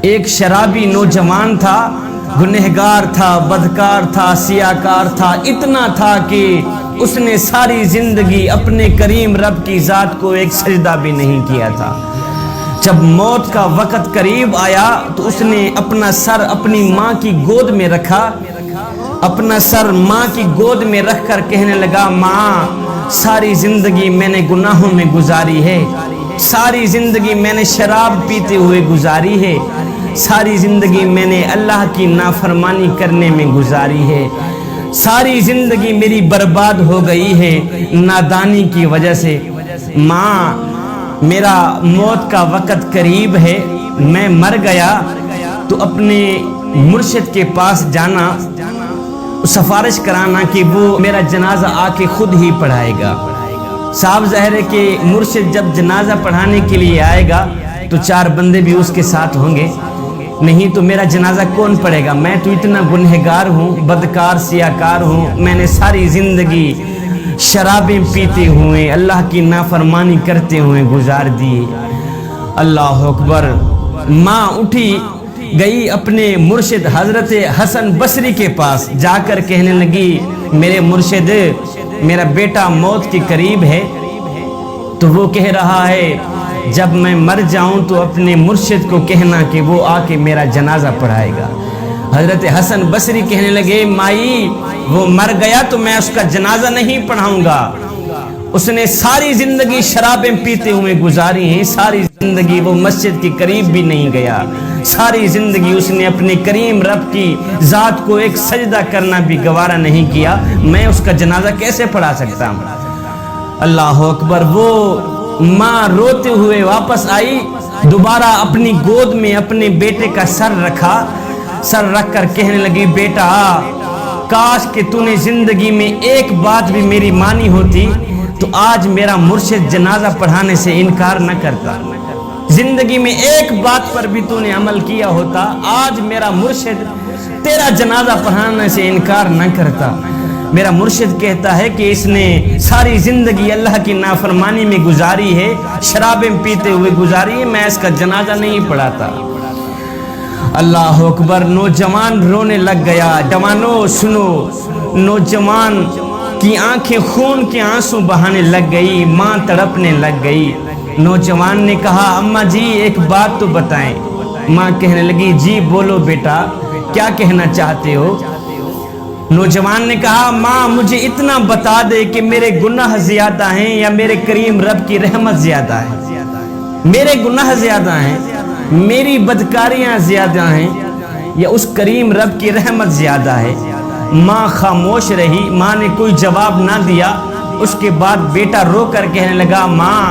ایک شرابی نوجوان تھا، گنہگار تھا، بدکار تھا، سیاکار تھا، اتنا تھا کہ اس نے ساری زندگی اپنے کریم رب کی ذات کو ایک سجدہ بھی نہیں کیا تھا۔ جب موت کا وقت قریب آیا تو اس نے اپنا سر اپنی ماں کی گود میں رکھا، اپنا سر ماں کی گود میں رکھ کر کہنے لگا، ماں ساری زندگی میں نے گناہوں میں گزاری ہے، ساری زندگی میں نے شراب پیتے ہوئے گزاری ہے، ساری زندگی میں نے اللہ کی نافرمانی کرنے میں گزاری ہے، ساری زندگی میری برباد ہو گئی ہے نادانی کی وجہ سے۔ ماں میرا موت کا وقت قریب ہے، میں مر گیا تو اپنے مرشد کے پاس جانا، سفارش کرانا کہ وہ میرا جنازہ آ کے خود ہی پڑھائے گا۔ صاحب ظاہر ہے کہ مرشد جب جنازہ پڑھانے کے لیے آئے گا تو 4 بندے بھی اس کے ساتھ ہوں گے، نہیں تو میرا جنازہ کون پڑھے گا؟ میں تو اتنا گنہگار ہوں، بدکار سیاکار ہوں، میں نے ساری زندگی شرابیں پیتے ہوئے اللہ کی نافرمانی کرتے ہوئے گزار دی۔ اللہ اکبر۔ ماں اٹھی گئی اپنے مرشد حضرت حسن بصری کے پاس، جا کر کہنے لگی، میرے مرشد میرا بیٹا موت کے قریب ہے، تو وہ کہہ رہا ہے جب میں مر جاؤں تو اپنے مرشد کو کہنا کہ وہ آ کے میرا جنازہ پڑھائے گا۔ حضرت حسن بصری کہنے لگے، مائی وہ مر گیا تو میں اس کا جنازہ نہیں پڑھاؤں گا، اس نے ساری زندگی شرابیں پیتے ہوئے گزاری ہیں، ساری زندگی وہ مسجد کے قریب بھی نہیں گیا، ساری زندگی اس نے اپنے کریم رب کی ذات کو ایک سجدہ کرنا بھی گوارا نہیں کیا، میں اس کا جنازہ کیسے پڑھا سکتا ہوں؟ اللہ اکبر۔ وہ ماں روتے ہوئے واپس آئی، دوبارہ اپنی گود میں اپنے بیٹے کا سر رکھا، سر رکھ کر کہنے لگی، بیٹا کاش کہ تو نے زندگی میں ایک بات بھی میری مانی ہوتی تو آج میرا مرشد جنازہ پڑھانے سے انکار نہ کرتا، زندگی میں ایک بات پر بھی تو نے عمل کیا ہوتا، آج میرا مرشد تیرا جنازہ پڑھانے سے انکار نہ کرتا۔ میرا مرشد کہتا ہے کہ اس نے ساری زندگی اللہ کی نافرمانی میں گزاری ہے، شرابیں پیتے ہوئے گزاری ہے، میں اس کا جنازہ نہیں پڑھاتا۔ اللہ اکبر۔ نوجوان رونے لگ گیا۔ جوانو سنو، نوجوان کی آنکھیں خون کے آنسو بہانے لگ گئی، ماں تڑپنے لگ گئی۔ نوجوان نے کہا، اماں جی ایک بات تو بتائیں۔ ماں کہنے لگی، جی بولو بیٹا، کیا کہنا چاہتے ہو؟ نوجوان نے کہا، ماں مجھے اتنا بتا دے کہ میرے گناہ زیادہ ہیں یا میرے کریم رب کی رحمت زیادہ ہے؟ میرے گناہ زیادہ ہیں، میری بدکاریاں زیادہ ہیں، یا اس کریم رب کی رحمت زیادہ ہے؟ ماں خاموش رہی، ماں نے کوئی جواب نہ دیا۔ اس کے بعد بیٹا رو کر کہنے لگا، ماں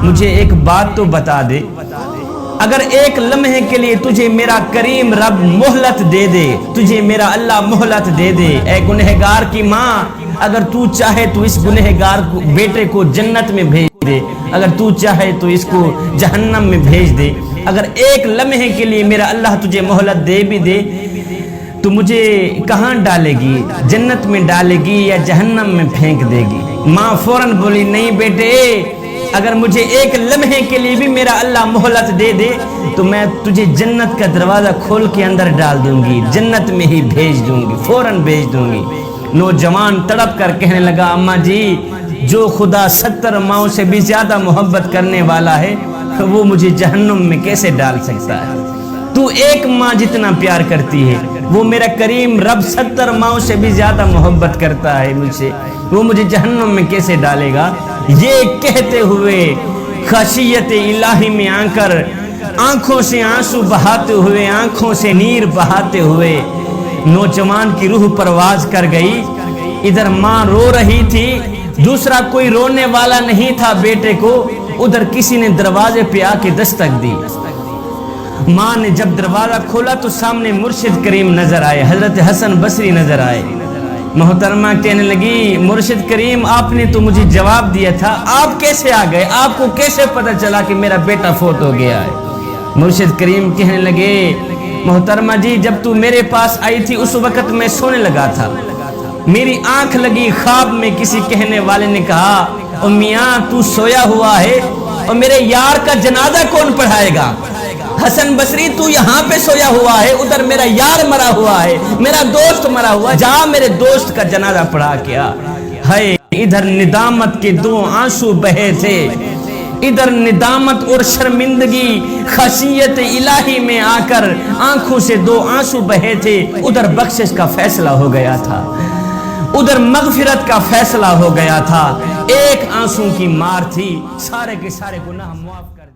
مجھے ایک بات تو بتا دے، اگر ایک لمحے کے لیے تجھے میرا کریم رب مہلت دے دے، تجھے میرا اللہ مہلت دے دے، اے گنہگار کی ماں، اگر تو چاہے تو اس گنہگار بیٹے کو جنت میں بھیج دے، اگر تو چاہے تو اس کو جہنم میں بھیج دے، اگر ایک لمحے کے لیے میرا اللہ تجھے مہلت دے بھی دے تو مجھے کہاں ڈالے گی؟ جنت میں ڈالے گی یا جہنم میں پھینک دے گی؟ ماں فوراً بولی، نہیں بیٹے، اگر مجھے ایک لمحے کے لیے بھی میرا اللہ مہلت دے دے تو میں تجھے جنت کا دروازہ کھول کے اندر ڈال دوں گی، جنت میں ہی بھیج دوں گی، فوراً بھیج دوں گی۔ نوجوان تڑپ کر کہنے لگا، اماں جی جو خدا 70 ماؤں سے بھی زیادہ محبت کرنے والا ہے وہ مجھے جہنم میں کیسے ڈال سکتا ہے؟ تو ایک ماں جتنا پیار کرتی ہے، وہ میرا کریم رب 70 ماؤں سے بھی زیادہ محبت کرتا ہے مجھ سے، وہ مجھے جہنم میں کیسے ڈالے گا؟ یہ کہتے ہوئے خشیت الہی میں آ کر آنکھوں سے آنسو بہاتے ہوئے، آنکھوں سے نیر بہاتے ہوئے نوجوان کی روح پرواز کر گئی۔ ادھر ماں رو رہی تھی، دوسرا کوئی رونے والا نہیں تھا بیٹے کو، ادھر کسی نے دروازے پہ آ کے دستک دی۔ ماں نے جب دروازہ کھولا تو سامنے مرشد کریم نظر آئے، حضرت حسن بصری نظر آئے۔ محترمہ کہنے لگی، مرشد کریم آپ نے تو مجھے جواب دیا تھا، آپ کیسے آ گئے؟ آپ کو کیسے پتہ چلا کہ میرا بیٹا فوت ہو گیا ہے؟ مرشد کریم کہنے لگے، محترمہ جی جب تو میرے پاس آئی تھی اس وقت میں سونے لگا تھا، میری آنکھ لگی، خواب میں کسی کہنے والے نے کہا، میاں تو سویا ہوا ہے اور میرے یار کا جنازہ کون پڑھائے گا؟ حسن بصری تو یہاں پہ سویا ہوا ہے، ادھر میرا یار مرا ہوا ہے، میرا دوست مرا ہوا ہے، جا میرے دوست کا جنازہ پڑھا کیا ہے۔ ادھر ندامت کے 2 آنسو بہے تھے، ادھر ندامت اور شرمندگی خشیت الہی میں آ کر آنکھوں سے 2 آنسو بہے تھے، ادھر بخشش کا فیصلہ ہو گیا تھا، ادھر مغفرت کا فیصلہ ہو گیا تھا۔ ایک آنسو کی مار تھی، سارے کے سارے گناہ معاف۔